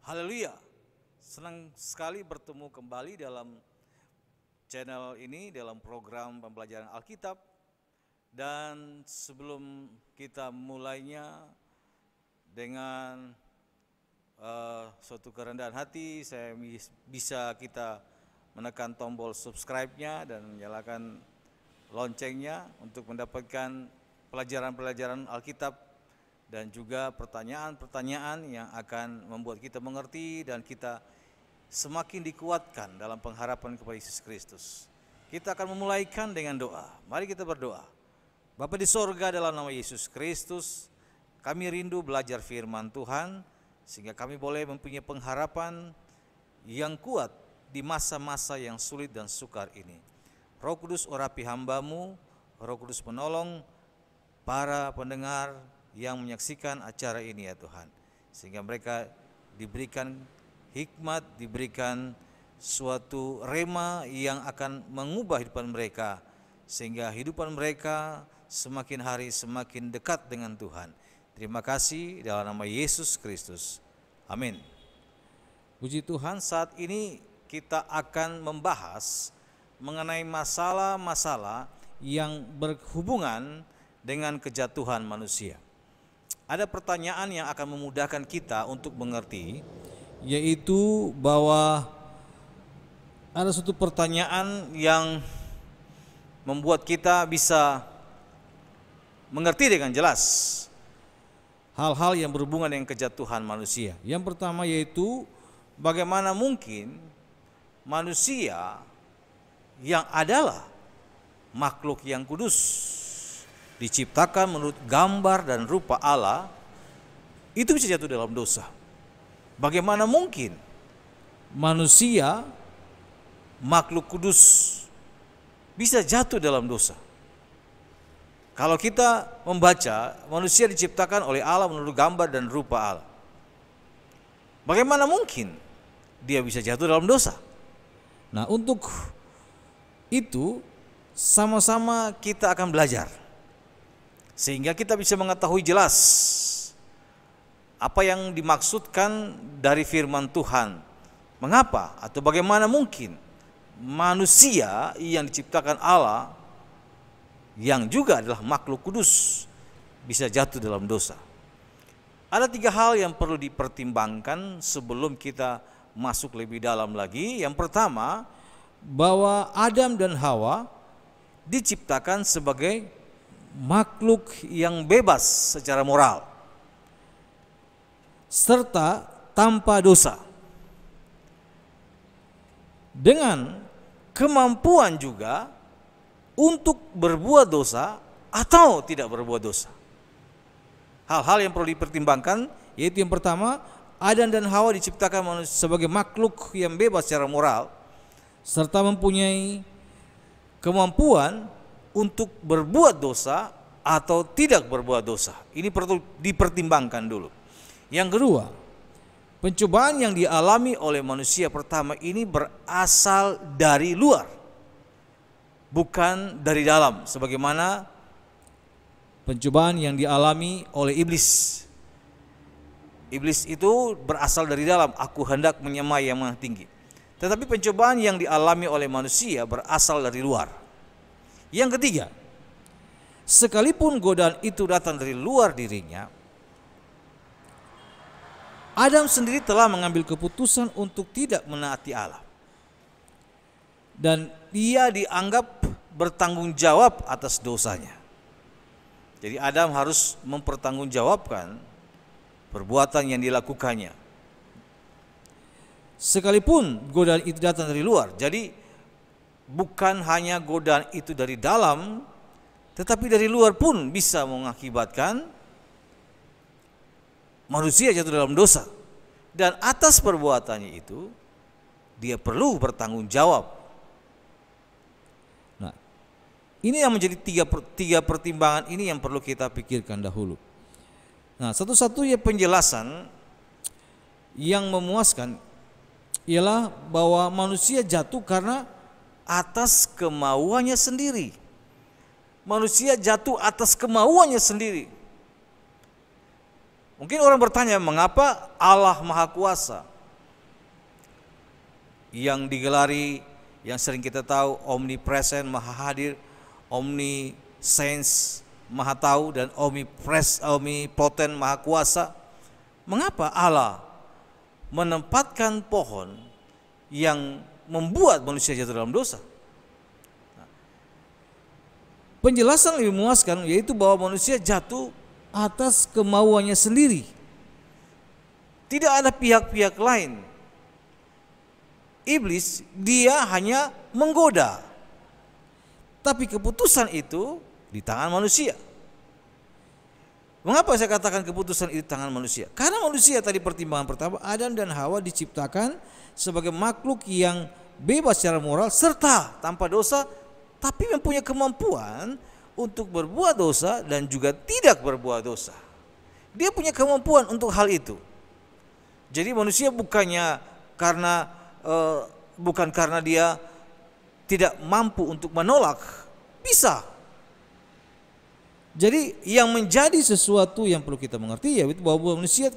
Haleluya, senang sekali bertemu kembali dalam channel ini, dalam program pembelajaran Alkitab. Dan sebelum kita mulainya dengan suatu kerendahan hati, saya bisa kita menekan tombol subscribe-nya dan menyalakan loncengnya untuk mendapatkan pelajaran-pelajaran Alkitab dan juga pertanyaan-pertanyaan yang akan membuat kita mengerti dan kita semakin dikuatkan dalam pengharapan kepada Yesus Kristus. Kita akan memulaikan dengan doa. Mari kita berdoa. Bapa di sorga, dalam nama Yesus Kristus, kami rindu belajar firman Tuhan sehingga kami boleh mempunyai pengharapan yang kuat di masa-masa yang sulit dan sukar ini. Roh Kudus urapi hamba-Mu, Roh Kudus menolong para pendengar yang menyaksikan acara ini ya Tuhan, sehingga mereka diberikan hikmat, diberikan suatu rema yang akan mengubah hidupan mereka, sehingga hidupan mereka semakin hari semakin dekat dengan Tuhan. Terima kasih dalam nama Yesus Kristus, amin. Puji Tuhan, saat ini kita akan membahas mengenai masalah-masalah yang berhubungan dengan kejatuhan manusia. Ada pertanyaan yang akan memudahkan kita untuk mengerti, yaitu bahwa ada suatu pertanyaan yang membuat kita bisa mengerti dengan jelas hal-hal yang berhubungan dengan kejatuhan manusia. Yang pertama yaitu bagaimana mungkin manusia yang adalah makhluk yang kudus, diciptakan menurut gambar dan rupa Allah, itu bisa jatuh dalam dosa. Bagaimana mungkin manusia, makhluk kudus, bisa jatuh dalam dosa? Kalau kita membaca, manusia diciptakan oleh Allah menurut gambar dan rupa Allah. Bagaimana mungkin dia bisa jatuh dalam dosa? Nah, untuk itu sama-sama kita akan belajar, sehingga kita bisa mengetahui jelas apa yang dimaksudkan dari firman Tuhan. Mengapa atau bagaimana mungkin manusia yang diciptakan Allah, yang juga adalah makhluk kudus, bisa jatuh dalam dosa. Ada 3 hal yang perlu dipertimbangkan sebelum kita masuk lebih dalam lagi. Yang pertama, bahwa Adam dan Hawa diciptakan sebagai makhluk yang bebas secara moral serta tanpa dosa, dengan kemampuan juga untuk berbuat dosa atau tidak berbuat dosa. Hal-hal yang perlu dipertimbangkan yaitu yang pertama, Adam dan Hawa diciptakan sebagai makhluk yang bebas secara moral serta mempunyai kemampuan untuk berbuat dosa atau tidak berbuat dosa. Ini perlu dipertimbangkan dulu. Yang kedua, pencobaan yang dialami oleh manusia pertama ini berasal dari luar, bukan dari dalam, sebagaimana pencobaan yang dialami oleh iblis. Iblis itu berasal dari dalam, aku hendak menyamai yang maha tinggi. Tetapi pencobaan yang dialami oleh manusia berasal dari luar. Yang ketiga, sekalipun godaan itu datang dari luar dirinya, Adam sendiri telah mengambil keputusan untuk tidak menaati Allah, dan ia dianggap bertanggung jawab atas dosanya. Jadi Adam harus mempertanggungjawabkan perbuatan yang dilakukannya, sekalipun godaan itu datang dari luar. Jadi bukan hanya godaan itu dari dalam, tetapi dari luar pun bisa mengakibatkan manusia jatuh dalam dosa. Dan atas perbuatannya itu dia perlu bertanggung jawab. Nah, ini yang menjadi tiga pertimbangan ini yang perlu kita pikirkan dahulu. Nah, satu-satunya penjelasan yang memuaskan ialah bahwa manusia jatuh karena atas kemauannya sendiri. Manusia jatuh atas kemauannya sendiri. Mungkin orang bertanya, mengapa Allah Maha Kuasa yang digelari, yang sering kita tahu, omnipresent, maha hadir, omniscience, maha tahu, dan omnipotent, maha kuasa. Mengapa Allah menempatkan pohon yang membuat manusia jatuh dalam dosa? Penjelasan lebih memuaskan, yaitu bahwa manusia jatuh atas kemauannya sendiri. Tidak ada pihak-pihak lain. Iblis, dia hanya menggoda. Tapi keputusan itu di tangan manusia. Mengapa saya katakan keputusan itu di tangan manusia? Karena manusia, tadi pertimbangan pertama, Adam dan Hawa diciptakan sebagai makhluk yang bebas secara moral serta tanpa dosa, tapi mempunyai kemampuan untuk berbuat dosa dan juga tidak berbuat dosa. Dia punya kemampuan untuk hal itu. Jadi manusia bukan karena dia tidak mampu untuk menolak, bisa. Jadi yang menjadi sesuatu yang perlu kita mengerti, yaitu bahwa manusia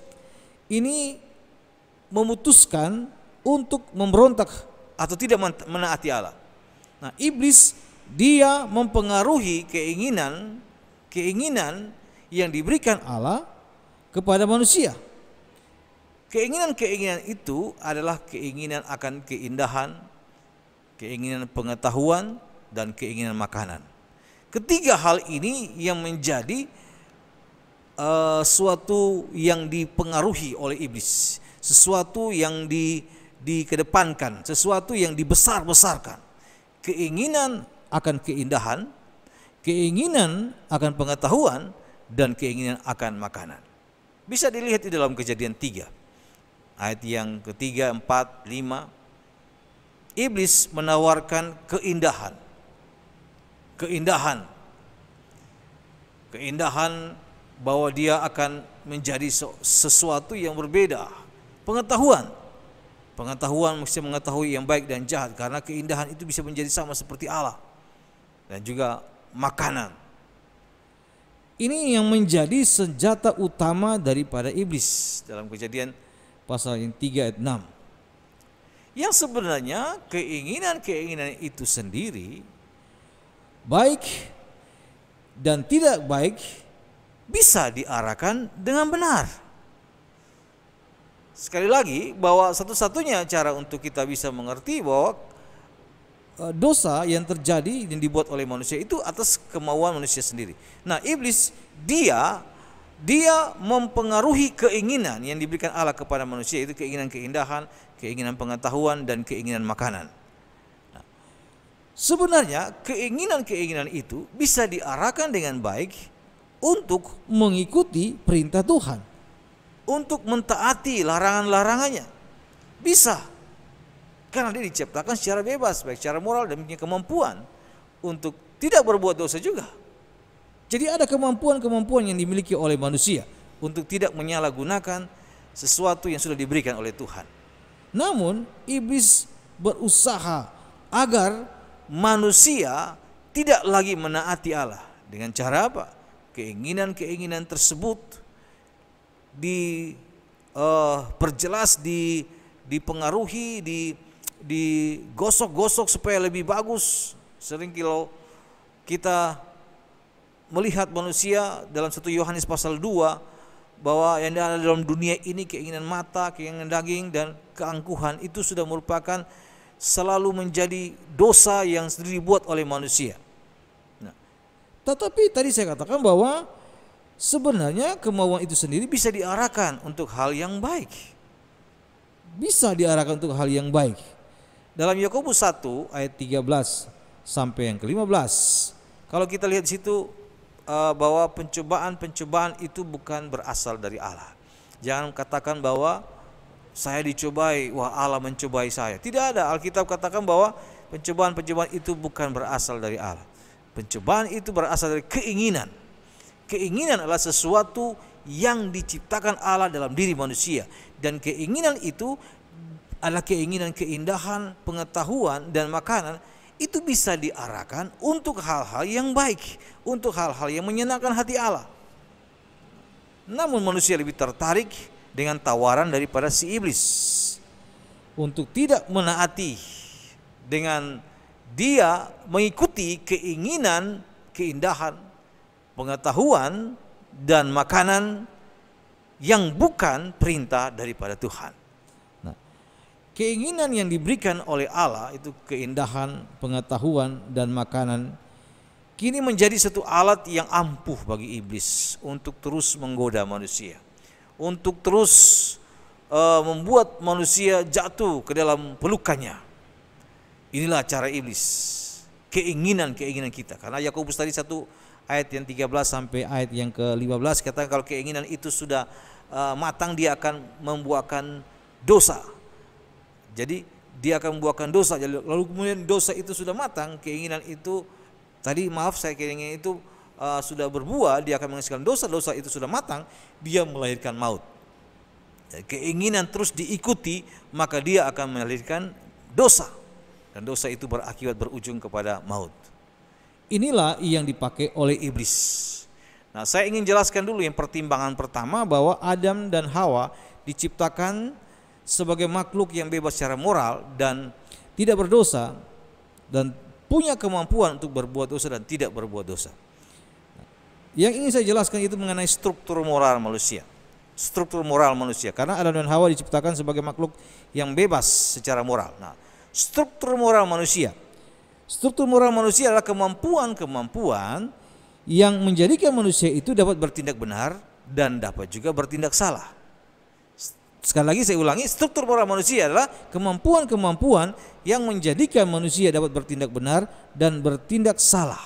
ini memutuskan untuk memberontak atau tidak menaati Allah. Nah, iblis dia mempengaruhi keinginan yang diberikan Allah kepada manusia. Keinginan itu adalah keinginan akan keindahan, keinginan pengetahuan, dan keinginan makanan. Ketiga hal ini yang menjadi suatu yang dipengaruhi oleh iblis, sesuatu yang dikedepankan, sesuatu yang dibesar-besarkan. Keinginan akan keindahan, keinginan akan pengetahuan, dan keinginan akan makanan. Bisa dilihat di dalam Kejadian 3 ayat yang ketiga, 4, 5. Iblis menawarkan keindahan bahwa dia akan menjadi sesuatu yang berbeda. Pengetahuan mesti mengetahui yang baik dan jahat, karena keindahan itu bisa menjadi sama seperti Allah. Dan juga makanan. Ini yang menjadi senjata utama daripada iblis dalam Kejadian pasal yang 3 ayat 6. Yang sebenarnya keinginan itu sendiri, baik dan tidak baik, bisa diarahkan dengan benar. Sekali lagi, bahwa satu-satunya cara untuk kita bisa mengerti bahwa dosa yang terjadi yang dibuat oleh manusia itu atas kemauan manusia sendiri. Nah, iblis dia mempengaruhi keinginan yang diberikan Allah kepada manusia, itu keinginan keindahan, keinginan pengetahuan, dan keinginan makanan. Nah, sebenarnya keinginan itu bisa diarahkan dengan baik untuk mengikuti perintah Tuhan, untuk mentaati larangan-larangannya. Bisa. Karena dia diciptakan secara bebas, baik secara moral dan punya kemampuan untuk tidak berbuat dosa juga. Jadi ada kemampuan-kemampuan yang dimiliki oleh manusia untuk tidak menyalahgunakan sesuatu yang sudah diberikan oleh Tuhan. Namun iblis berusaha agar manusia tidak lagi menaati Allah. Dengan cara apa? Keinginan-keinginan tersebut diperjelas, dipengaruhi, digosok-gosok supaya lebih bagus. Sering kalau kita melihat manusia dalam 1 Yohanes pasal 2, bahwa yang ada dalam dunia ini keinginan mata, keinginan daging, dan keangkuhan, itu sudah merupakan selalu menjadi dosa yang sendiri dibuat oleh manusia. Nah, tetapi tadi saya katakan bahwa sebenarnya kemauan itu sendiri bisa diarahkan untuk hal yang baik. Bisa diarahkan untuk hal yang baik. Dalam Yakobus 1 ayat 13 sampai yang ke-15, kalau kita lihat di situ bahwa pencobaan itu bukan berasal dari Allah. Jangan katakan bahwa saya dicobai, wah Allah mencobai saya. Tidak ada. Alkitab katakan bahwa pencobaan itu bukan berasal dari Allah. Pencobaan itu berasal dari keinginan. Keinginan adalah sesuatu yang diciptakan Allah dalam diri manusia, dan keinginan itu adalah keinginan keindahan, pengetahuan, dan makanan. Itu bisa diarahkan untuk hal-hal yang baik, untuk hal-hal yang menyenangkan hati Allah. Namun manusia lebih tertarik dengan tawaran daripada si iblis. untuk tidak menaati dengan dia mengikuti keinginan, keindahan, pengetahuan, dan makanan yang bukan perintah daripada Tuhan. Nah, keinginan yang diberikan oleh Allah itu keindahan, pengetahuan, dan makanan kini menjadi satu alat yang ampuh bagi iblis untuk terus menggoda manusia, untuk terus membuat manusia jatuh ke dalam pelukannya. Inilah cara iblis, keinginan-keinginan kita. Karena Yakobus tadi 1 ayat yang 13 sampai ayat yang ke-15 katakan kalau keinginan itu sudah matang, dia akan membuahkan dosa. Jadi dia akan membuahkan dosa. Lalu kemudian dosa itu sudah matang, keinginan itu tadi keinginan itu sudah berbuah, dia akan menghasilkan dosa. Dosa itu sudah matang, dia melahirkan maut. Keinginan terus diikuti, maka dia akan melahirkan dosa. Dan dosa itu berakibat berujung kepada maut. Inilah yang dipakai oleh iblis. Nah, saya ingin jelaskan dulu yang pertimbangan pertama bahwa Adam dan Hawa diciptakan sebagai makhluk yang bebas secara moral dan tidak berdosa dan punya kemampuan untuk berbuat dosa dan tidak berbuat dosa. Yang ingin saya jelaskan itu mengenai struktur moral manusia. Struktur moral manusia, karena Adam dan Hawa diciptakan sebagai makhluk yang bebas secara moral. Nah, struktur moral manusia. Struktur moral manusia adalah kemampuan-kemampuan yang menjadikan manusia itu dapat bertindak benar dan dapat juga bertindak salah. Sekali lagi saya ulangi, struktur moral manusia adalah kemampuan-kemampuan yang menjadikan manusia dapat bertindak benar dan bertindak salah.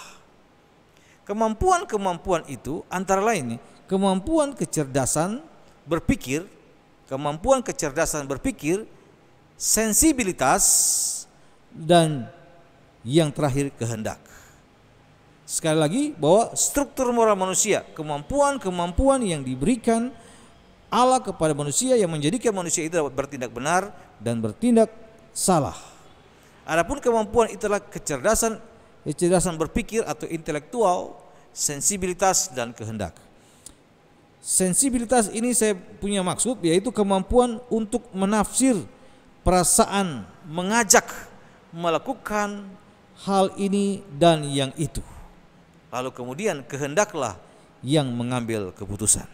Kemampuan-kemampuan itu antara lain kemampuan kecerdasan berpikir, sensibilitas, dan yang terakhir kehendak. Sekali lagi bahwa struktur moral manusia, kemampuan-kemampuan yang diberikan Allah kepada manusia yang menjadikan manusia itu dapat bertindak benar dan bertindak salah. Adapun kemampuan itulah kecerdasan berpikir atau intelektual, sensibilitas, dan kehendak. Sensibilitas ini saya punya maksud yaitu kemampuan untuk menafsir perasaan, mengajak melakukan hal ini dan yang itu. Lalu kemudian kehendaklah yang mengambil keputusan.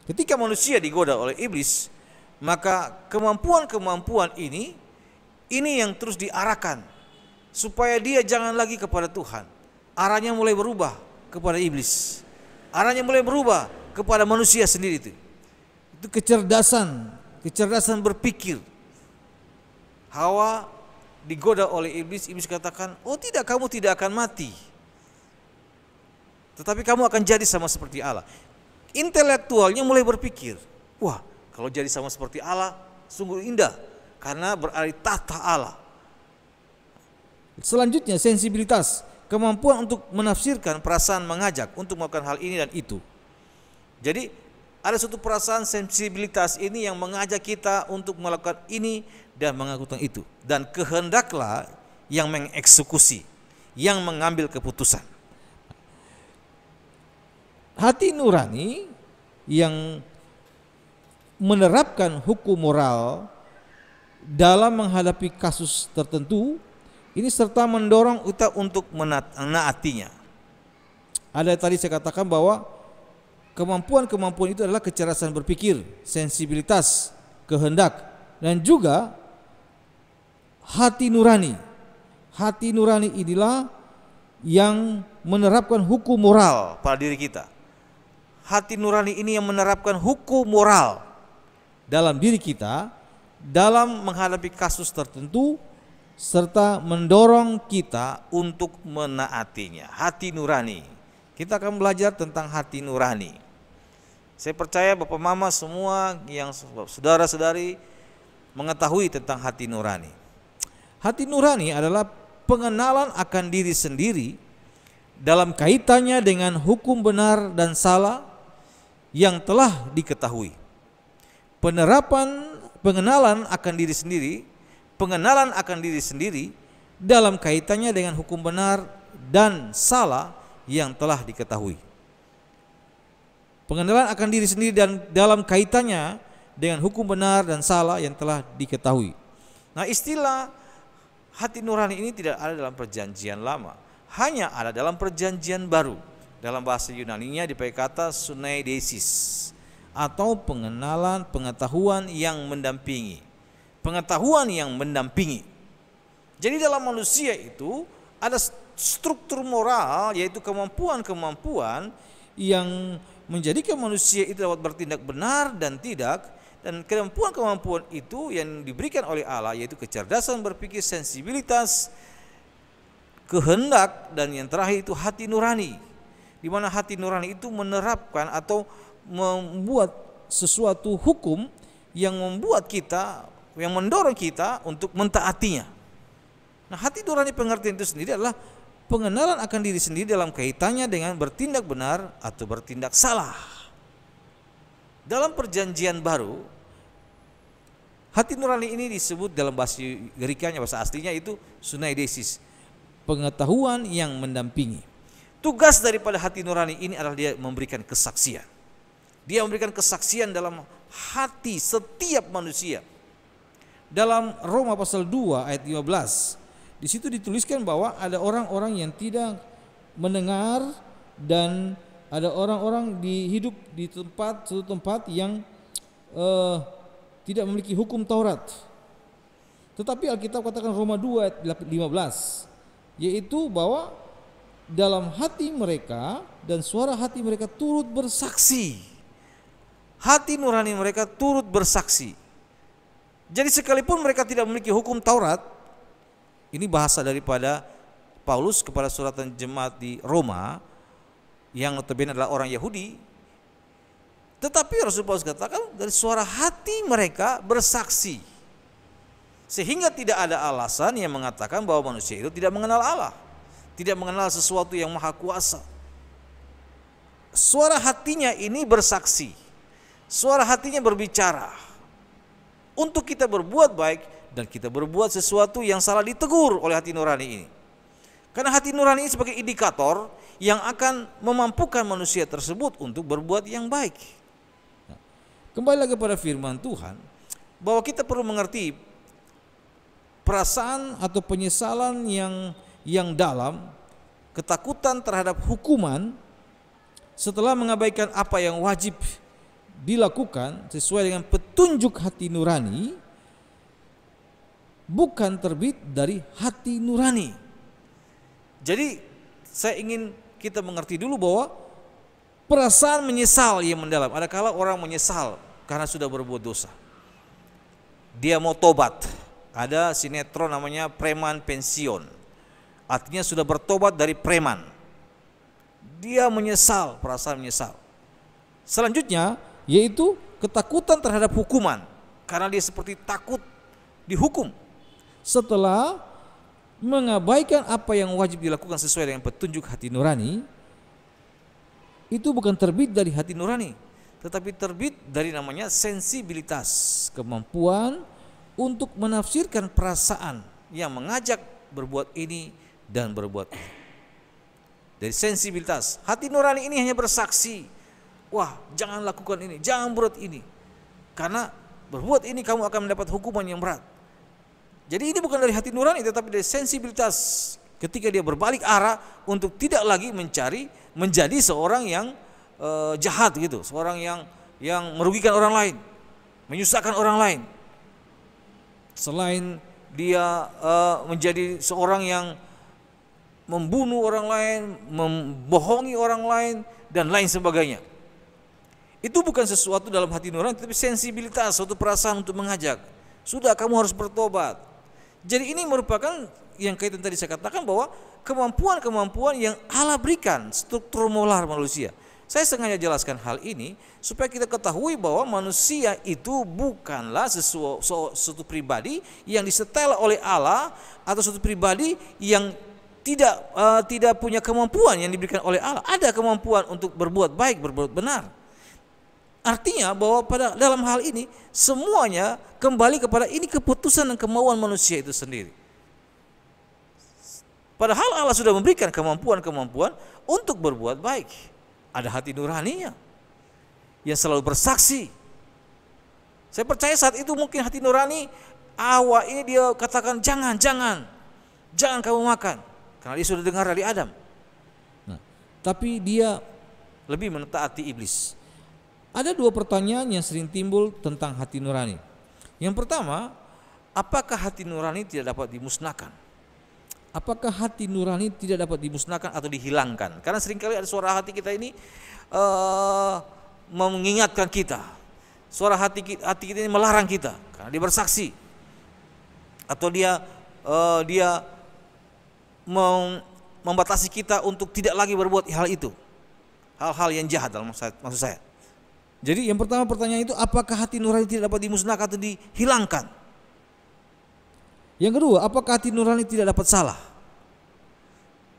Ketika manusia digoda oleh iblis, maka kemampuan-kemampuan ini yang terus diarahkan supaya dia jangan lagi kepada Tuhan. Arahnya mulai berubah kepada iblis. Arahnya mulai berubah kepada manusia sendiri itu. Itu kecerdasan berpikir. Hawa digoda oleh iblis katakan, "Oh tidak, kamu tidak akan mati. Tetapi kamu akan jadi sama seperti Allah." Intelektualnya mulai berpikir, "Wah, kalau jadi sama seperti Allah sungguh indah karena berada di tahta Allah." Selanjutnya sensibilitas, kemampuan untuk menafsirkan perasaan, mengajak untuk melakukan hal ini dan itu. Jadi ada suatu perasaan sensibilitas ini yang mengajak kita untuk melakukan ini dan melakukan itu. Dan kehendaklah yang mengeksekusi, yang mengambil keputusan. Hati nurani yang menerapkan hukum moral dalam menghadapi kasus tertentu ini serta mendorong kita untuk menaatinya. Ada tadi saya katakan bahwa kemampuan-kemampuan itu adalah kecerdasan berpikir, sensibilitas, kehendak, dan juga hati nurani. Hati nurani inilah yang menerapkan hukum moral pada diri kita. Hati nurani ini yang menerapkan hukum moral dalam diri kita dalam menghadapi kasus tertentu serta mendorong kita untuk menaatinya. Hati nurani. Kita akan belajar tentang hati nurani. Saya percaya Bapak Mama semua yang saudara-saudari mengetahui tentang hati nurani. Hati nurani adalah pengenalan akan diri sendiri dalam kaitannya dengan hukum benar dan salah yang telah diketahui. Pengenalan akan diri sendiri dalam kaitannya dengan hukum benar dan salah yang telah diketahui. Pengenalan akan diri sendiri dan dalam kaitannya dengan hukum benar dan salah yang telah diketahui. Nah, istilah hati nurani ini tidak ada dalam perjanjian lama, hanya ada dalam perjanjian baru. Dalam bahasa Yunaninya dipakai kata sunaidesis, atau pengenalan, pengetahuan yang mendampingi. Pengetahuan yang mendampingi. Jadi dalam manusia itu ada struktur moral, yaitu kemampuan-kemampuan yang menjadikan manusia itu dapat bertindak benar dan tidak. Dan kemampuan-kemampuan itu yang diberikan oleh Allah, yaitu kecerdasan berpikir, sensibilitas, kehendak, dan yang terakhir itu hati nurani, di mana hati nurani itu menerapkan atau membuat sesuatu hukum yang membuat kita, yang mendorong kita untuk mentaatinya. Nah, hati nurani pengertian itu sendiri adalah pengenalan akan diri sendiri dalam kaitannya dengan bertindak benar atau bertindak salah. Dalam perjanjian baru, hati nurani ini disebut dalam bahasa Grekanya, bahasa aslinya itu sunaidesis, pengetahuan yang mendampingi. Tugas daripada hati nurani ini adalah dia memberikan kesaksian. Dia memberikan kesaksian dalam hati setiap manusia. Dalam Roma pasal 2 ayat 15, di situ dituliskan bahwa ada orang-orang yang tidak mendengar dan ada orang-orang hidup di suatu tempat yang tidak memiliki hukum Taurat. Tetapi Alkitab katakan Roma 2 ayat 15, yaitu bahwa dalam hati mereka dan suara hati mereka turut bersaksi. Hati nurani mereka turut bersaksi. Jadi sekalipun mereka tidak memiliki hukum Taurat, ini bahasa daripada Paulus kepada suratan jemaat di Roma yang notabene adalah orang Yahudi, tetapi Rasul Paulus katakan dari suara hati mereka bersaksi, sehingga tidak ada alasan yang mengatakan bahwa manusia itu tidak mengenal Allah, tidak mengenal sesuatu yang maha kuasa. Suara hatinya ini bersaksi, suara hatinya berbicara untuk kita berbuat baik dan kita berbuat sesuatu yang salah ditegur oleh hati nurani ini. Karena hati nurani ini sebagai indikator yang akan memampukan manusia tersebut untuk berbuat yang baik. Kembali lagi pada firman Tuhan, bahwa kita perlu mengerti perasaan atau penyesalan yang dalam, ketakutan terhadap hukuman setelah mengabaikan apa yang wajib dilakukan sesuai dengan petunjuk hati nurani, bukan terbit dari hati nurani. Jadi saya ingin kita mengerti dulu bahwa perasaan menyesal yang mendalam. Adakala orang menyesal karena sudah berbuat dosa, dia mau tobat. Ada sinetron namanya Preman Pensiun, artinya sudah bertobat dari preman. Dia menyesal, perasaan menyesal. Selanjutnya yaitu ketakutan terhadap hukuman, karena dia seperti takut dihukum setelah mengabaikan apa yang wajib dilakukan sesuai dengan petunjuk hati nurani. Itu bukan terbit dari hati nurani, tetapi terbit dari namanya sensibilitas, kemampuan untuk menafsirkan perasaan yang mengajak berbuat ini dan berbuat ini. Dari sensibilitas, hati nurani ini hanya bersaksi, wah jangan lakukan ini, jangan berbuat ini, karena berbuat ini kamu akan mendapat hukuman yang berat. Jadi ini bukan dari hati nurani, tetapi dari sensibilitas ketika dia berbalik arah untuk tidak lagi menjadi seorang yang jahat gitu, seorang yang merugikan orang lain, menyusahkan orang lain. Selain dia menjadi seorang yang membunuh orang lain, membohongi orang lain dan lain sebagainya. Itu bukan sesuatu dalam hati nurani, tetapi sensibilitas, suatu perasaan untuk mengajak, sudah kamu harus bertobat. Jadi ini merupakan yang kaitan tadi saya katakan bahwa kemampuan-kemampuan yang Allah berikan, struktur moral manusia. Saya sengaja jelaskan hal ini supaya kita ketahui bahwa manusia itu bukanlah suatu pribadi yang disetel oleh Allah atau suatu pribadi yang tidak punya kemampuan yang diberikan oleh Allah. Ada kemampuan untuk berbuat baik, berbuat benar. Artinya bahwa dalam hal ini semuanya kembali kepada ini keputusan dan kemauan manusia itu sendiri. Padahal Allah sudah memberikan kemampuan-kemampuan untuk berbuat baik. Ada hati nuraninya yang selalu bersaksi. Saya percaya saat itu mungkin hati nurani Hawa ini dia katakan jangan kamu makan, karena dia sudah dengar dari Adam. Nah, tapi dia Lebih mentaati iblis. ada dua pertanyaan yang sering timbul tentang hati nurani. Yang pertama, Apakah hati nurani tidak dapat dimusnahkan? apakah hati nurani tidak dapat Dimusnahkan atau dihilangkan? Karena seringkali ada suara hati kita ini mengingatkan kita. Suara hati kita ini melarang kita karena dia bersaksi, atau dia membatasi kita untuk tidak lagi berbuat hal itu, hal-hal yang jahat dalam maksud saya. Jadi yang pertama pertanyaan itu, apakah hati nurani tidak dapat dimusnahkan atau dihilangkan? Yang kedua, apakah hati nurani tidak dapat salah?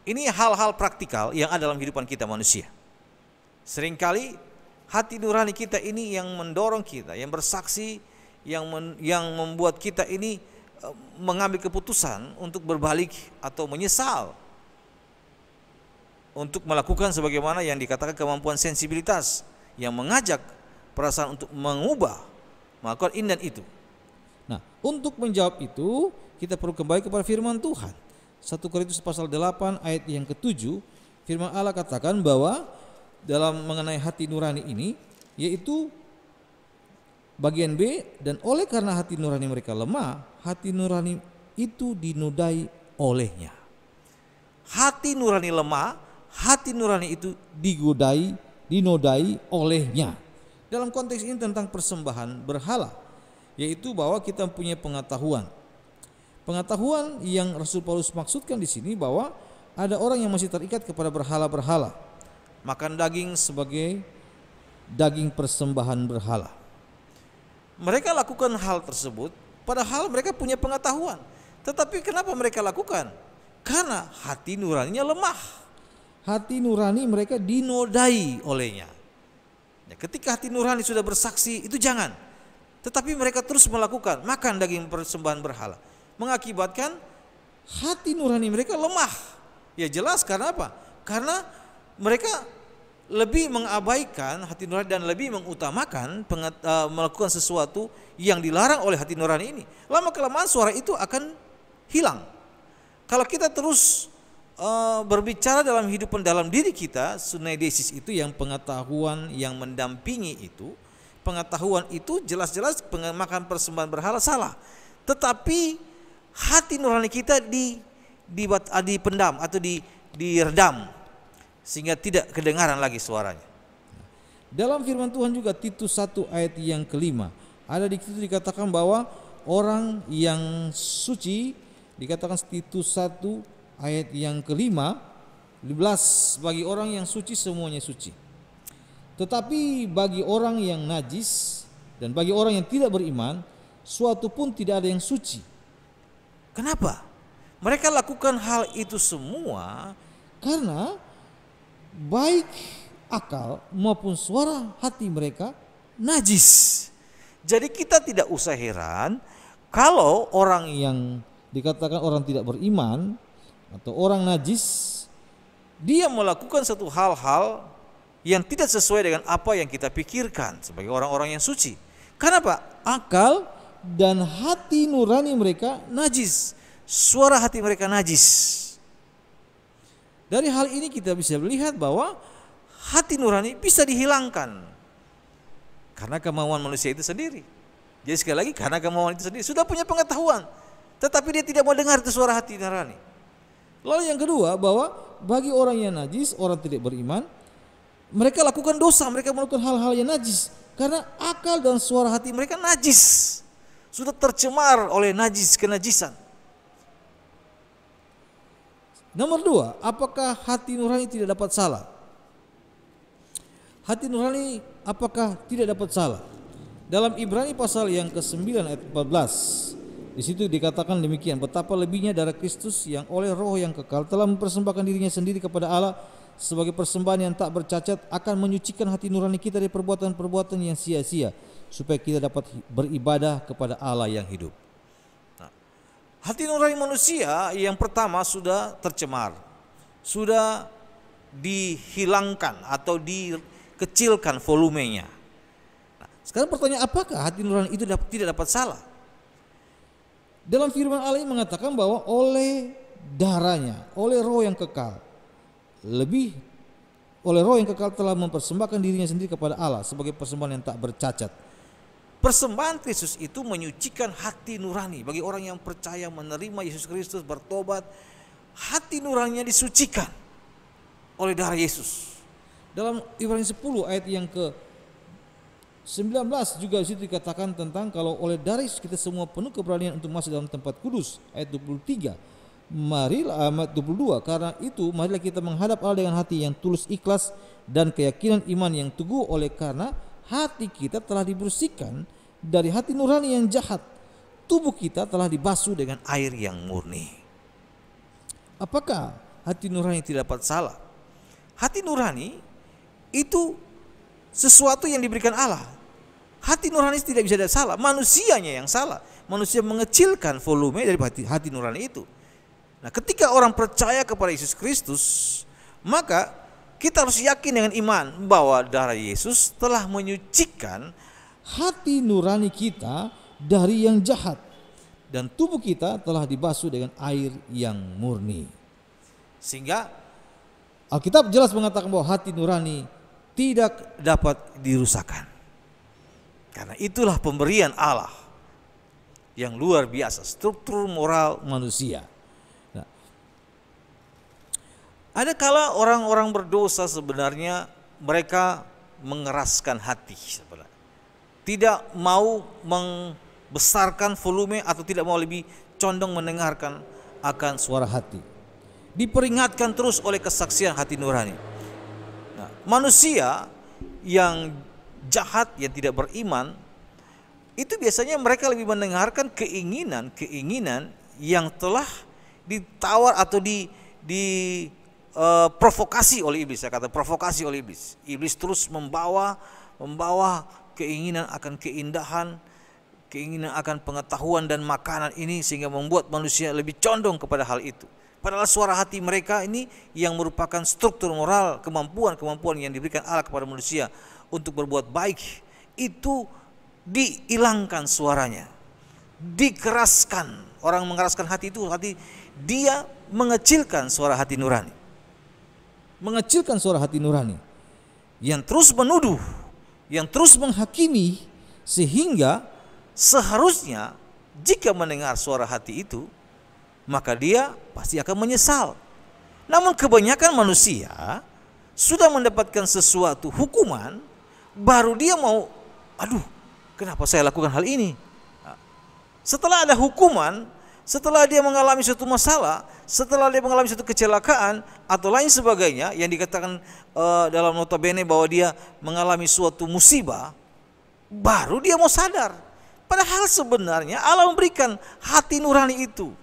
Ini hal-hal praktikal yang ada dalam kehidupan kita manusia. Seringkali hati nurani kita ini yang mendorong kita, yang bersaksi, yang membuat kita ini mengambil keputusan untuk berbalik atau menyesal, untuk melakukan sebagaimana yang dikatakan kemampuan sensibilitas yang mengajak perasaan untuk mengubah, melakukan ini dan itu. Nah, untuk menjawab itu kita perlu kembali kepada firman Tuhan. 1 Korintus pasal 8 ayat yang ke-7, firman Allah katakan bahwa dalam mengenai hati nurani ini, yaitu bagian B, dan oleh karena hati nurani mereka lemah, hati nurani itu dinodai olehnya. Hati nurani lemah, hati nurani itu dinodai olehnya. Dalam konteks ini tentang persembahan berhala, yaitu bahwa kita punya pengetahuan yang Rasul Paulus maksudkan di sini, bahwa ada orang yang masih terikat kepada berhala-berhala, makan daging sebagai daging persembahan berhala. mereka lakukan hal tersebut padahal mereka punya pengetahuan. Tetapi kenapa mereka lakukan? Karena hati nuraninya lemah. Hati nurani mereka dinodai Olehnya. Ketika hati nurani sudah bersaksi, itu jangan. Tetapi mereka terus melakukan, makan daging persembahan berhala, mengakibatkan hati nurani mereka lemah. Ya jelas, karena apa? Karena mereka lebih mengabaikan hati nurani dan lebih mengutamakan melakukan sesuatu yang dilarang oleh hati nurani ini. Lama-kelamaan suara itu akan hilang. Kalau kita terus berbicara dalam kehidupan dalam diri kita, sunaidesis itu yang pengetahuan yang mendampingi itu, pengetahuan itu jelas-jelas makan persembahan berhala salah. Tetapi hati nurani kita dipendam atau diredam sehingga tidak kedengaran lagi suaranya. Dalam firman Tuhan juga Titus 1 ayat yang ke-5, ada di situ dikatakan bahwa orang yang suci, dikatakan Titus 1 ayat yang ke-5, 15, bagi orang yang suci semuanya suci. Tetapi bagi orang yang najis dan bagi orang yang tidak beriman, suatu pun tidak ada yang suci. Kenapa? Mereka lakukan hal itu semua karena baik akal maupun suara hati mereka najis. Jadi kita tidak usah heran kalau orang yang dikatakan orang tidak beriman atau orang najis, dia melakukan satu hal-hal yang tidak sesuai dengan apa yang kita pikirkan sebagai orang-orang yang suci. Kenapa? Akal dan hati nurani mereka najis, suara hati mereka najis. Dari hal ini kita bisa melihat bahwa hati nurani bisa dihilangkan karena kemauan manusia itu sendiri. Jadi sekali lagi, karena kemauan itu sendiri, sudah punya pengetahuan, tetapi dia tidak mau dengar itu suara hati nurani. Lalu yang kedua, bahwa bagi orang yang najis, orang tidak beriman, mereka lakukan dosa, mereka melakukan hal-hal yang najis karena akal dan suara hati mereka najis, sudah tercemar oleh kenajisan. Nomor 2, apakah hati nurani tidak dapat salah? Hati nurani apakah tidak dapat salah? Dalam Ibrani pasal yang ke-9 ayat 14, di situ dikatakan demikian, betapa lebihnya darah Kristus yang oleh Roh yang kekal telah mempersembahkan dirinya sendiri kepada Allah sebagai persembahan yang tak bercacat, akan menyucikan hati nurani kita dari perbuatan-perbuatan yang sia-sia, supaya kita dapat beribadah kepada Allah yang hidup. Hati nurani manusia yang pertama sudah tercemar, sudah dihilangkan atau dikecilkan volumenya. Sekarang pertanyaan, apakah hati nurani itu tidak dapat salah? Dalam firman Allah ini mengatakan bahwa oleh darahnya, oleh roh yang kekal, oleh roh yang kekal telah mempersembahkan dirinya sendiri kepada Allah sebagai persembahan yang tak bercacat. Persembahan Kristus itu menyucikan hati nurani. Bagi orang yang percaya menerima Yesus Kristus, bertobat, hati nuraninya disucikan oleh darah Yesus. Dalam Ibrani 10 ayat yang ke-19 juga di situ dikatakan tentang kalau oleh darah kita semua penuh keberanian untuk masuk dalam tempat kudus. Ayat 23. Marilah, ayat 22, karena itu marilah kita menghadap Allah dengan hati yang tulus ikhlas dan keyakinan iman yang teguh, oleh karena hati kita telah dibersihkan dari hati nurani yang jahat. Tubuh kita telah dibasuh dengan air yang murni. Apakah hati nurani tidak dapat salah? Hati nurani itu sesuatu yang diberikan Allah. Hati nurani tidak bisa ada salah, manusianya yang salah. Manusia mengecilkan volume dari hati nurani itu. Nah, ketika orang percaya kepada Yesus Kristus, maka kita harus yakin dengan iman bahwa darah Yesus telah menyucikan hati nurani kita dari yang jahat, dan tubuh kita telah dibasuh dengan air yang murni. Sehingga Alkitab jelas mengatakan bahwa hati nurani tidak dapat dirusakkan. Karena itulah pemberian Allah yang luar biasa, struktur moral manusia. Nah, ada kala orang-orang berdosa sebenarnya mereka mengeraskan hati sebenarnya. Tidak mau membesarkan volume atau tidak mau lebih condong mendengarkan akan suara hati. Diperingatkan terus oleh kesaksian hati nurani. Nah, manusia yang jahat, yang tidak beriman, itu biasanya mereka lebih mendengarkan keinginan yang telah ditawar atau provokasi oleh iblis. Saya kata provokasi oleh iblis. Iblis terus membawa keinginan akan keindahan, keinginan akan pengetahuan dan makanan ini, sehingga membuat manusia lebih condong kepada hal itu. Padahal suara hati mereka ini yang merupakan struktur moral, kemampuan yang diberikan Allah kepada manusia untuk berbuat baik, itu dihilangkan suaranya, dikeraskan. Orang mengeraskan hati itu dia mengecilkan suara hati nurani. Mengecilkan suara hati nurani yang terus menuduh, yang terus menghakimi, sehingga seharusnya jika mendengar suara hati itu, maka dia pasti akan menyesal. Namun kebanyakan manusia sudah mendapatkan sesuatu hukuman, baru dia mau, aduh, kenapa saya lakukan hal ini? Setelah ada hukuman, setelah dia mengalami suatu masalah, setelah dia mengalami suatu kecelakaan atau lain sebagainya, yang dikatakan dalam notabene bahwa dia mengalami suatu musibah, baru dia mau sadar. Padahal sebenarnya Allah memberikan hati nurani itu.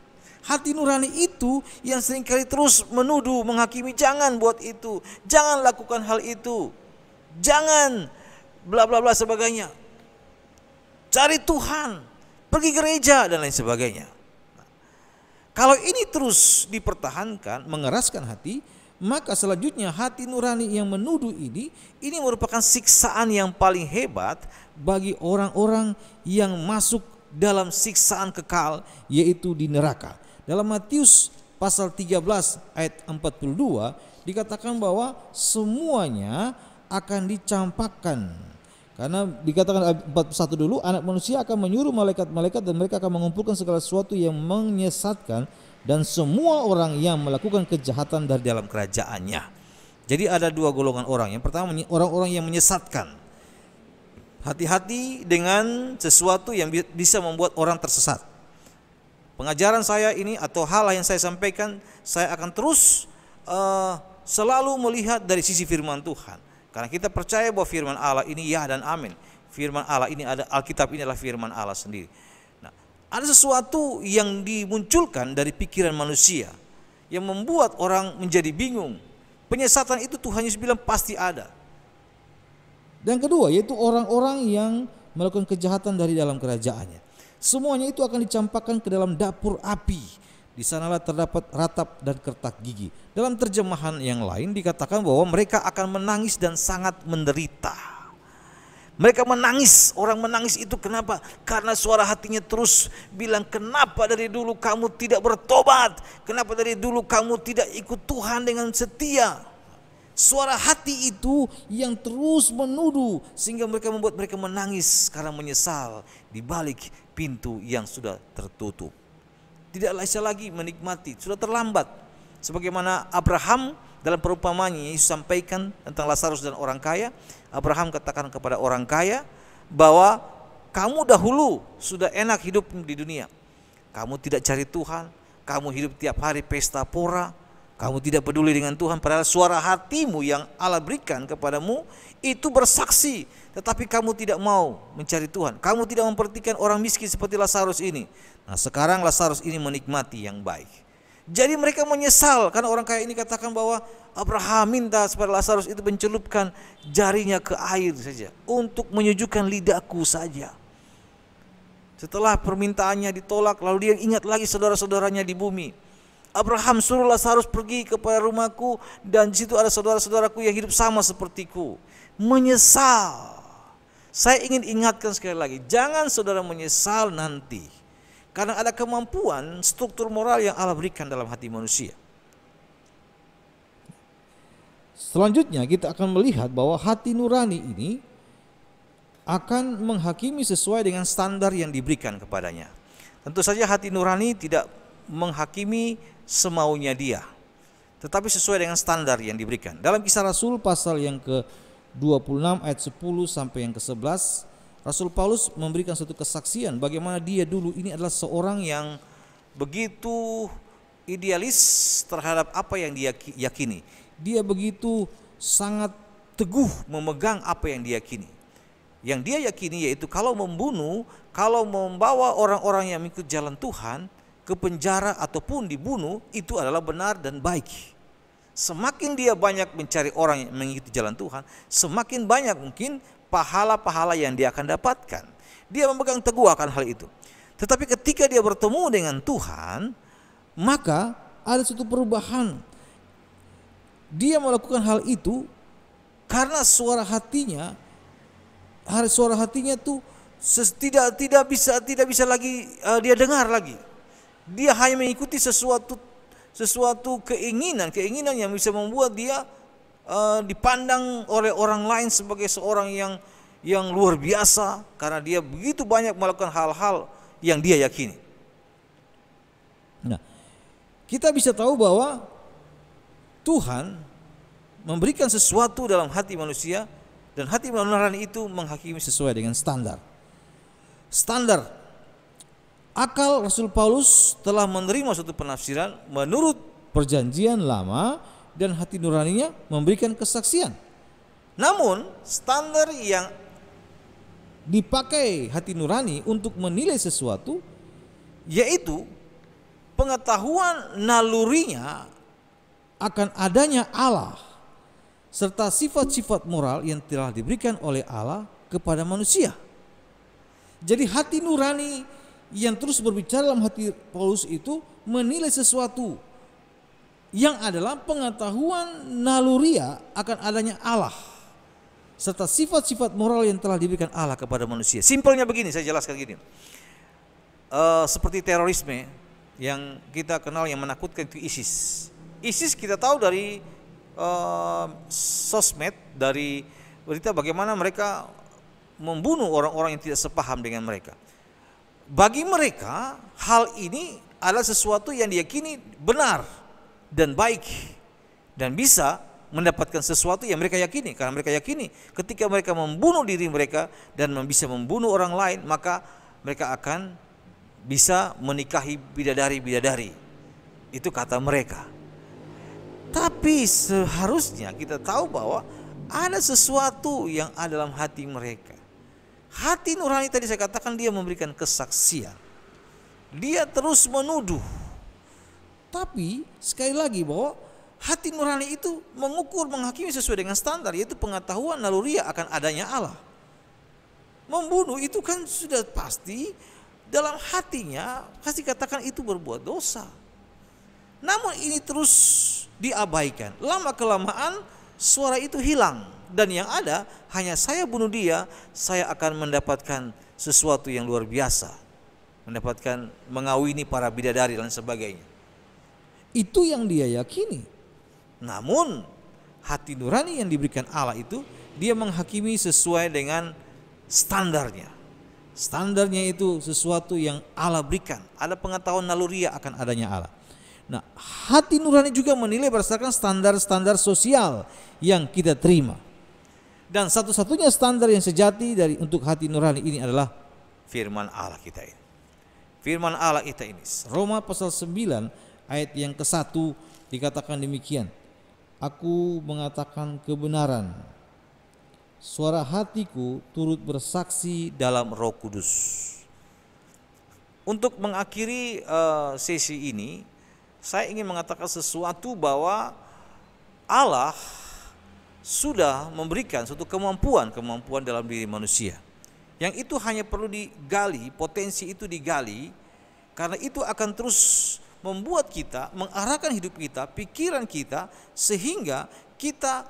Hati nurani itu yang seringkali terus menuduh, menghakimi, jangan buat itu, jangan lakukan hal itu, jangan bla bla bla sebagainya. Cari Tuhan, pergi gereja dan lain sebagainya. Kalau ini terus dipertahankan, mengeraskan hati, maka selanjutnya hati nurani yang menuduh ini merupakan siksaan yang paling hebat bagi orang-orang yang masuk dalam siksaan kekal, yaitu di neraka. Dalam Matius pasal 13 ayat 42 dikatakan bahwa semuanya akan dicampakkan. Karena dikatakan ayat 41 dulu, anak manusia akan menyuruh malaikat-malaikat dan mereka akan mengumpulkan segala sesuatu yang menyesatkan dan semua orang yang melakukan kejahatan dari dalam kerajaannya. Jadi ada dua golongan orang. Yang pertama orang-orang yang menyesatkan. Hati-hati dengan sesuatu yang bisa membuat orang tersesat. Pengajaran saya ini atau hal yang saya sampaikan, saya akan terus selalu melihat dari sisi firman Tuhan. Karena kita percaya bahwa firman Allah ini ya dan amin. Firman Allah ini ada, Alkitab ini adalah firman Allah sendiri. Nah, ada sesuatu yang dimunculkan dari pikiran manusia yang membuat orang menjadi bingung. Penyesatan itu Tuhan Yesus bilang pasti ada. Dan kedua yaitu orang-orang yang melakukan kejahatan dari dalam kerajaannya. Semuanya itu akan dicampakkan ke dalam dapur api. Di sanalah terdapat ratap dan kertak gigi. Dalam terjemahan yang lain dikatakan bahwa mereka akan menangis dan sangat menderita. Mereka menangis, orang menangis itu kenapa? Karena suara hatinya terus bilang, kenapa dari dulu kamu tidak bertobat? Kenapa dari dulu kamu tidak ikut Tuhan dengan setia? Suara hati itu yang terus menuduh, sehingga mereka membuat mereka menangis karena menyesal di balik pintu yang sudah tertutup. Tidak bisa lagi menikmati, sudah terlambat. Sebagaimana Abraham dalam perumpamaannya Yesus sampaikan tentang Lazarus dan orang kaya. Abraham katakan kepada orang kaya bahwa kamu dahulu sudah enak hidup di dunia. Kamu tidak cari Tuhan, kamu hidup tiap hari pesta pora, kamu tidak peduli dengan Tuhan, padahal suara hatimu yang Allah berikan kepadamu itu bersaksi, tetapi kamu tidak mau mencari Tuhan. Kamu tidak memperhatikan orang miskin seperti Lazarus ini. Nah, sekarang Lazarus ini menikmati yang baik. Jadi mereka menyesal karena orang kaya ini katakan bahwa Abraham minta supaya Lazarus itu mencelupkan jarinya ke air saja untuk menyejukkan lidahku saja. Setelah permintaannya ditolak, lalu dia ingat lagi saudara-saudaranya di bumi. Abraham suruh Lazarus pergi kepada rumahku dan di situ ada saudara-saudaraku yang hidup sama sepertiku. Menyesal. Saya ingin ingatkan sekali lagi, jangan saudara menyesal nanti. Karena ada kemampuan struktur moral yang Allah berikan dalam hati manusia. Selanjutnya kita akan melihat bahwa hati nurani ini akan menghakimi sesuai dengan standar yang diberikan kepadanya. Tentu saja hati nurani tidak menghakimi semaunya dia, tetapi sesuai dengan standar yang diberikan. Dalam Kisah Rasul pasal yang ke-26 ayat 10 sampai yang ke-11, Rasul Paulus memberikan suatu kesaksian bagaimana dia dulu ini adalah seorang yang begitu idealis terhadap apa yang dia yakini. Dia begitu sangat teguh memegang apa yang dia yakini. Yang dia yakini yaitu kalau membunuh, kalau membawa orang-orang yang mengikut jalan Tuhan ke penjara ataupun dibunuh, itu adalah benar dan baik. Semakin dia banyak mencari orang yang mengikuti jalan Tuhan, semakin banyak mungkin pahala-pahala yang dia akan dapatkan. Dia memegang teguh akan hal itu. Tetapi ketika dia bertemu dengan Tuhan, maka ada suatu perubahan. Dia melakukan hal itu karena suara hatinya tuh tidak bisa lagi dia dengar lagi. Dia hanya mengikuti sesuatu keinginan yang bisa membuat dia dipandang oleh orang lain sebagai seorang yang luar biasa karena dia begitu banyak melakukan hal-hal yang dia yakini. Nah, kita bisa tahu bahwa Tuhan memberikan sesuatu dalam hati manusia dan hati nurani itu menghakimi sesuai dengan standar. Standar akal Rasul Paulus telah menerima suatu penafsiran menurut perjanjian lama dan hati nuraninya memberikan kesaksian. Namun standar yang dipakai hati nurani untuk menilai sesuatu yaitu pengetahuan nalurinya akan adanya Allah serta sifat-sifat moral yang telah diberikan oleh Allah kepada manusia. Jadi hati nurani yang terus berbicara dalam hati Paulus itu menilai sesuatu yang adalah pengetahuan naluria akan adanya Allah serta sifat-sifat moral yang telah diberikan Allah kepada manusia. Simpelnya begini, saya jelaskan gini. Seperti terorisme yang kita kenal yang menakutkan itu ISIS. ISIS kita tahu dari sosmed, dari berita bagaimana mereka membunuh orang-orang yang tidak sepaham dengan mereka. Bagi mereka hal ini adalah sesuatu yang diyakini benar dan baik dan bisa mendapatkan sesuatu yang mereka yakini, karena mereka yakini ketika mereka membunuh diri mereka dan bisa membunuh orang lain, maka mereka akan bisa menikahi bidadari-bidadari. Itu kata mereka. Tapi seharusnya kita tahu bahwa ada sesuatu yang ada dalam hati mereka. Hati nurani tadi saya katakan dia memberikan kesaksian. Dia terus menuduh. Tapi sekali lagi bahwa hati nurani itu mengukur, menghakimi sesuai dengan standar, yaitu pengetahuan naluriah akan adanya Allah. Membunuh itu kan sudah pasti dalam hatinya pasti katakan itu berbuat dosa. Namun ini terus diabaikan. Lama kelamaan suara itu hilang dan yang ada hanya saya bunuh dia, saya akan mendapatkan sesuatu yang luar biasa, mendapatkan mengawini para bidadari dan sebagainya. Itu yang dia yakini. Namun hati nurani yang diberikan Allah itu, dia menghakimi sesuai dengan standarnya. Standarnya itu sesuatu yang Allah berikan. Ada pengetahuan naluriah akan adanya Allah. Nah, hati nurani juga menilai berdasarkan standar-standar sosial yang kita terima. Dan satu-satunya standar yang sejati untuk hati nurani ini adalah firman Allah kita ini. Firman Allah kita ini. Roma pasal 9 ayat yang ke-1 dikatakan demikian. Aku mengatakan kebenaran. Suara hatiku turut bersaksi dalam Roh Kudus. Untuk mengakhiri sesi ini, saya ingin mengatakan sesuatu bahwa Allah sudah memberikan suatu kemampuan dalam diri manusia. Yang itu hanya perlu digali, potensi itu digali, karena itu akan terus membuat kita, mengarahkan hidup kita, pikiran kita, sehingga kita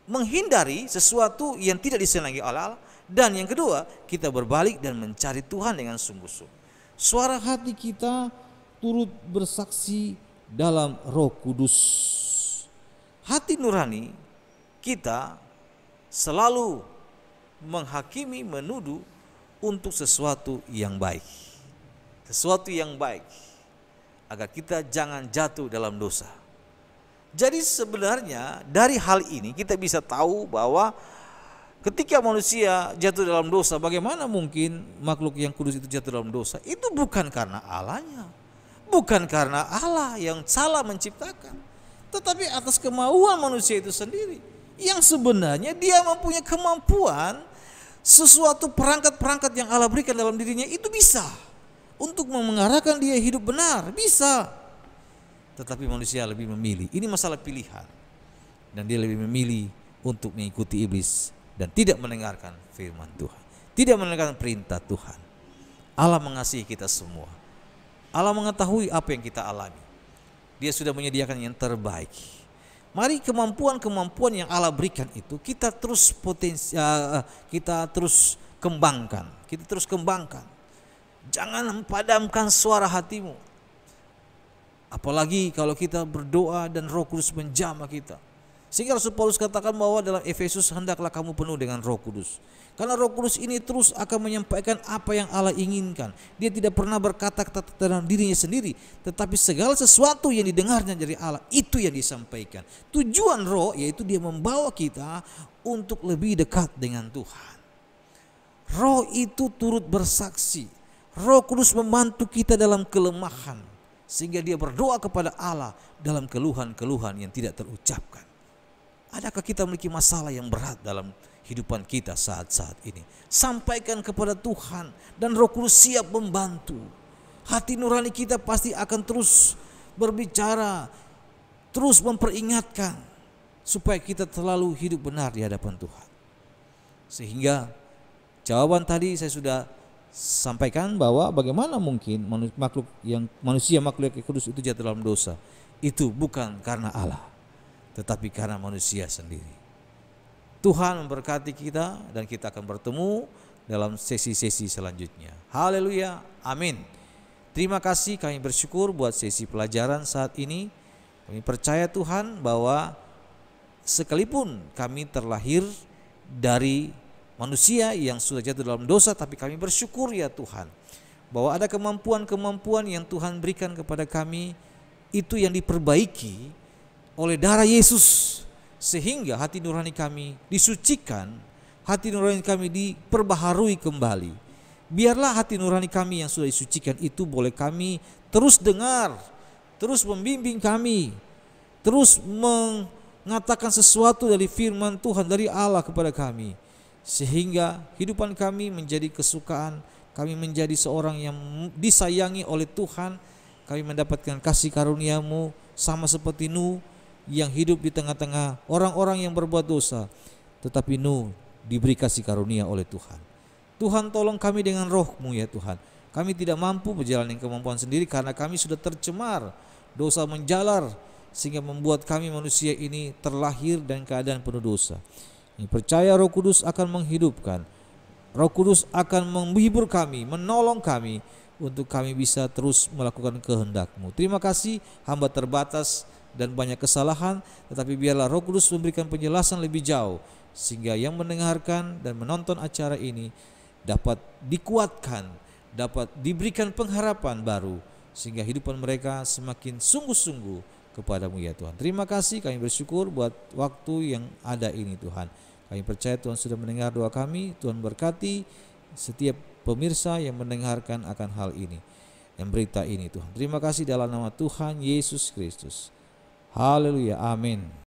menghindari sesuatu yang tidak disenangi Allah. Dan yang kedua, kita berbalik dan mencari Tuhan dengan sungguh-sungguh. Suara hati kita turut bersaksi dalam Roh Kudus. Hati nurani kita selalu menghakimi, menuduh untuk sesuatu yang baik. Sesuatu yang baik, agar kita jangan jatuh dalam dosa. Jadi sebenarnya dari hal ini kita bisa tahu bahwa ketika manusia jatuh dalam dosa, bagaimana mungkin makhluk yang kudus itu jatuh dalam dosa? Itu bukan karena Allahnya, bukan karena Allah yang salah menciptakan, tetapi atas kemauan manusia itu sendiri. Yang sebenarnya dia mempunyai kemampuan, sesuatu perangkat-perangkat yang Allah berikan dalam dirinya itu bisa untuk mengarahkan dia hidup benar, bisa. Tetapi manusia lebih memilih, ini masalah pilihan. Dan dia lebih memilih untuk mengikuti iblis dan tidak mendengarkan firman Tuhan, tidak mendengarkan perintah Tuhan. Allah mengasihi kita semua. Allah mengetahui apa yang kita alami. Dia sudah menyediakan yang terbaik. Mari kemampuan-kemampuan yang Allah berikan itu kita terus kembangkan. Kita terus kembangkan. Jangan padamkan suara hatimu. Apalagi kalau kita berdoa dan Roh Kudus menjamah kita. Sehingga Rasul Paulus katakan bahwa dalam Efesus, hendaklah kamu penuh dengan Roh Kudus. Karena Roh Kudus ini terus akan menyampaikan apa yang Allah inginkan. Dia tidak pernah berkata-kata tentang dirinya sendiri, tetapi segala sesuatu yang didengarnya dari Allah itu yang disampaikan. Tujuan Roh yaitu dia membawa kita untuk lebih dekat dengan Tuhan. Roh itu turut bersaksi. Roh Kudus membantu kita dalam kelemahan, sehingga dia berdoa kepada Allah dalam keluhan-keluhan yang tidak terucapkan. Adakah kita memiliki masalah yang berat dalam hidupan kita saat-saat ini? Sampaikan kepada Tuhan dan Roh Kudus siap membantu. Hati nurani kita pasti akan terus berbicara, terus memperingatkan supaya kita selalu hidup benar di hadapan Tuhan. Sehingga jawaban tadi saya sudah sampaikan bahwa bagaimana mungkin manusia makhluk yang kudus itu jatuh dalam dosa. Itu bukan karena Allah, tetapi karena manusia sendiri. Tuhan memberkati kita dan kita akan bertemu dalam sesi-sesi selanjutnya. Haleluya, amin. Terima kasih, kami bersyukur buat sesi pelajaran saat ini. Kami percaya Tuhan bahwa sekalipun kami terlahir dari manusia yang sudah jatuh dalam dosa, tapi kami bersyukur ya Tuhan bahwa ada kemampuan-kemampuan yang Tuhan berikan kepada kami, itu yang diperbaiki oleh darah Yesus, sehingga hati nurani kami disucikan, hati nurani kami diperbaharui kembali. Biarlah hati nurani kami yang sudah disucikan itu boleh kami terus dengar, terus membimbing kami, terus mengatakan sesuatu dari firman Tuhan, dari Allah kepada kami, sehingga hidupan kami menjadi kesukaan, kami menjadi seorang yang disayangi oleh Tuhan. Kami mendapatkan kasih karunia-Mu sama seperti Nuh yang hidup di tengah-tengah orang-orang yang berbuat dosa, tetapi Nuh diberi kasih karunia oleh Tuhan. Tuhan, tolong kami dengan Roh-Mu ya Tuhan. Kami tidak mampu berjalan dengan kemampuan sendiri karena kami sudah tercemar, dosa menjalar, sehingga membuat kami manusia ini terlahir dan keadaan penuh dosa. Kami percaya Roh Kudus akan menghidupkan, Roh Kudus akan menghibur kami, menolong kami untuk kami bisa terus melakukan kehendak-Mu. Terima kasih, hamba terbatas dan banyak kesalahan, tetapi biarlah Roh Kudus memberikan penjelasan lebih jauh, sehingga yang mendengarkan dan menonton acara ini dapat dikuatkan, dapat diberikan pengharapan baru, sehingga hidupan mereka semakin sungguh-sungguh kepadamu ya Tuhan. Terima kasih, kami bersyukur buat waktu yang ada ini Tuhan. Kami percaya Tuhan sudah mendengar doa kami. Tuhan berkati setiap pemirsa yang mendengarkan akan hal ini, yang berita ini Tuhan. Terima kasih dalam nama Tuhan Yesus Kristus. Haleluya, amin.